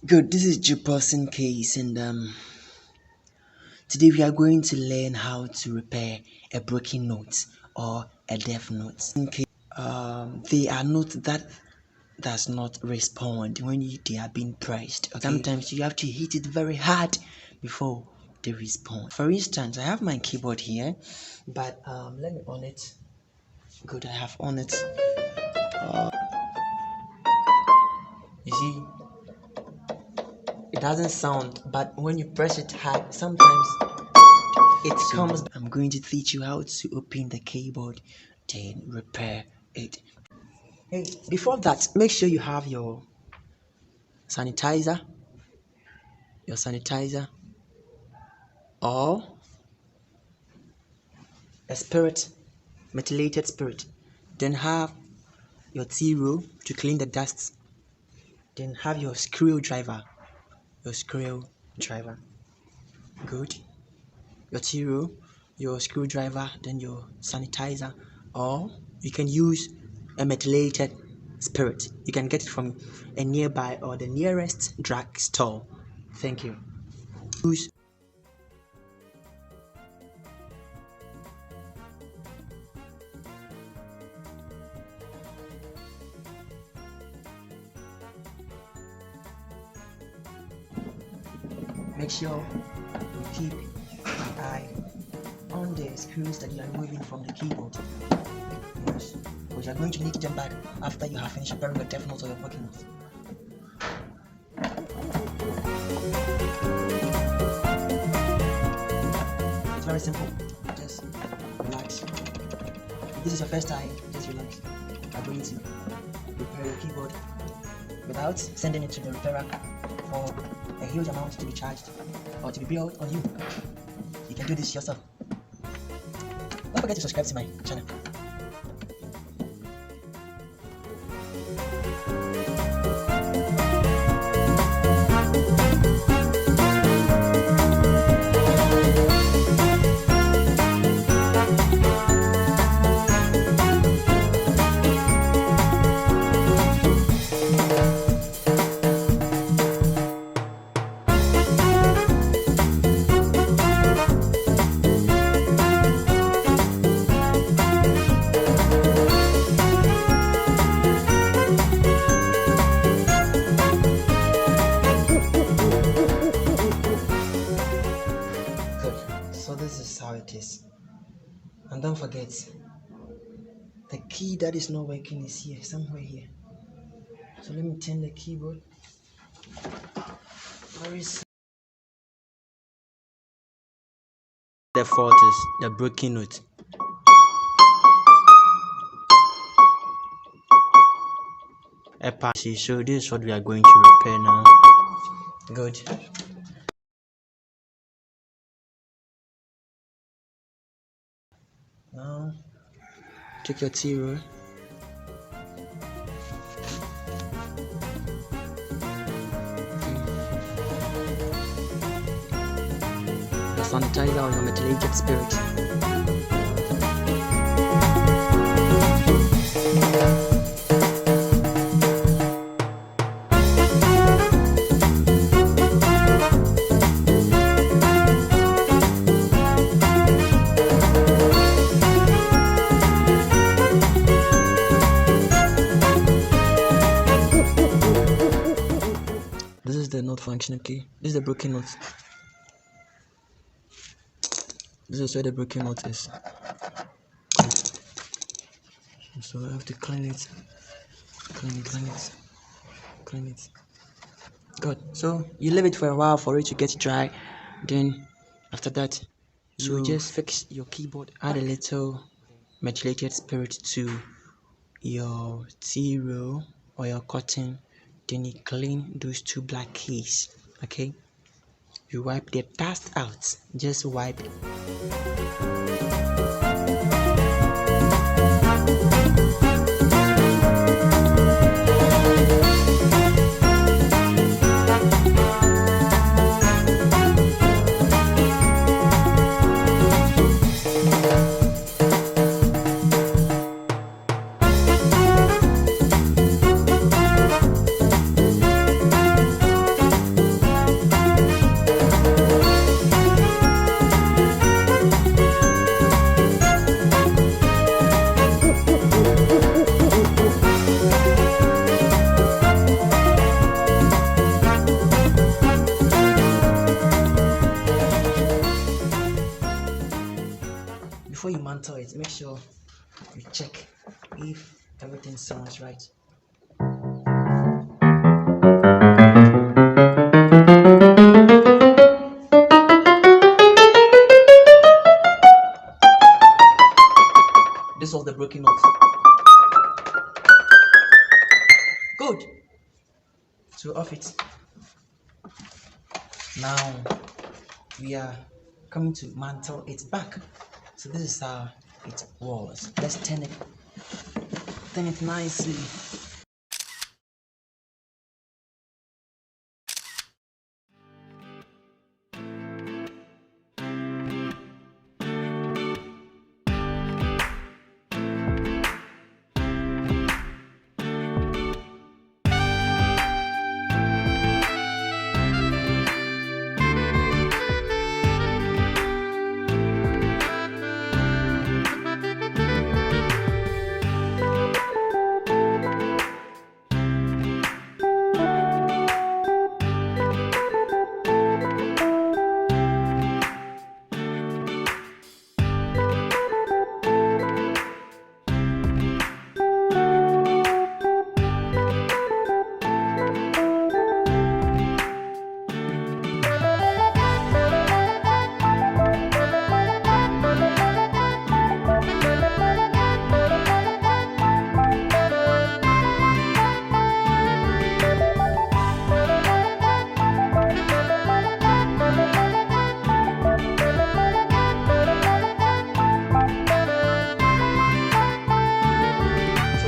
Good, this is Juperson Case, and today we are going to learn how to repair a broken note or a deaf note. They are notes that does not respond when they are being pressed. Okay? Sometimes you have to hit it very hard before they respond. For instance, I have my keyboard here, but let me on it. Good, I have on it. You see, it doesn't sound, but when you press it hard, sometimes it comes. I'm going to teach you how to open the keyboard, then repair it. Hey, before that, make sure you have your sanitizer, or a spirit, methylated spirit. Then have your tea roll to clean the dust. Then have your screwdriver, Good. Your tea roll, your screwdriver, then your sanitizer, or you can use a methylated spirit. You can get it from a nearby or the nearest drug store. Thank you. Use Make sure you keep an eye on the screws that you are moving from the keyboard. Yes, because you are going to need them back after you have finished repairing your deaf notes or your working notes. It's very simple. Just relax. If this is your first time, just relax. I'm going to repair your keyboard without sending it to the repairer for a huge amount to be charged or to be billed on you. You can do this yourself. Don't forget to subscribe to my channel. So this is how it is, and don't forget the key that is not working is here, somewhere here. So let me turn the keyboard. Where is the fault? Is the broken note. So this is what we are going to repair now. Good. Now, take your tea roll. Your sanitizer or your methylated spirit. This is the not functioning key. This is the broken note. This is where the broken note is. So I have to clean it. Clean it. Good. So you leave it for a while for it to get dry. Then after that, you just fix your keyboard. Add a little methylated spirit to your tea roll or your cotton. Then you clean those two black keys. Okay, you wipe the dust out. Just wipe it. it, make sure you check if everything sounds right. This was the broken note. Good. So off it. Now we are coming to mantle it back. So this is how it was. Let's turn it nicely.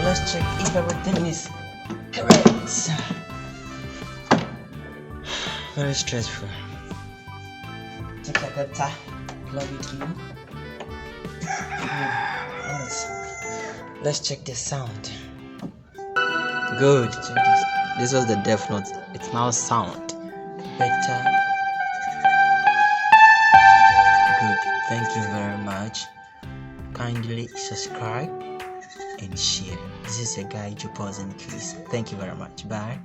Let's check if everything is correct. Very stressful. Take your adapter, plug it in. Let's check the sound. Good. Check this. This was the def note. It now sound better. Good. Thank you very much. Kindly subscribe and share. This is your guy, Jupos and Keys. Thank you very much. Bye.